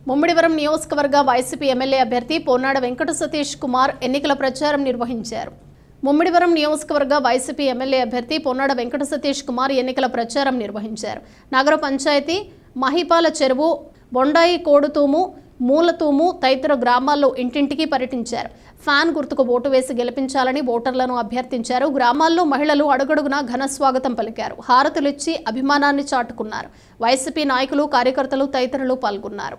ముమ్మిడివరం నియోజకవర్గ YCP MLA అభ్యర్థి పొన్నాడ వెంకట సతీష్ కుమార్ ఎన్నికల ప్రచారం నిర్వహించారు. ముమ్మిడివరం నియోజకవర్గ వైసీపీ ఎమ్మెల్యే అభ్యర్థి పొన్నాడ వెంకట సతీష్ కుమార్ ఎన్నికల ప్రచారం నిర్వహించారు. నగర పంచాయతీ, మహిపాల చెరువు, బొండాయి కోడుతూము, మూలతూము తదితర గ్రామాల్లో ఇంటింటికి పర్యటించారు. ఫ్యాన్ గుర్తుకు ఓటు వేసి గెలిపించాలని ఓటర్లను అభ్యర్థించారు. గ్రామాల్లో మహిళలు అడుగడుగునా ఘన స్వాగతం పలికారు. హారతులిచ్చి అభిమానాన్ని చాటుకున్నారు. వైసీపీ నాయకులు, కార్యకర్తలు తదితరులు పాల్గొన్నారు.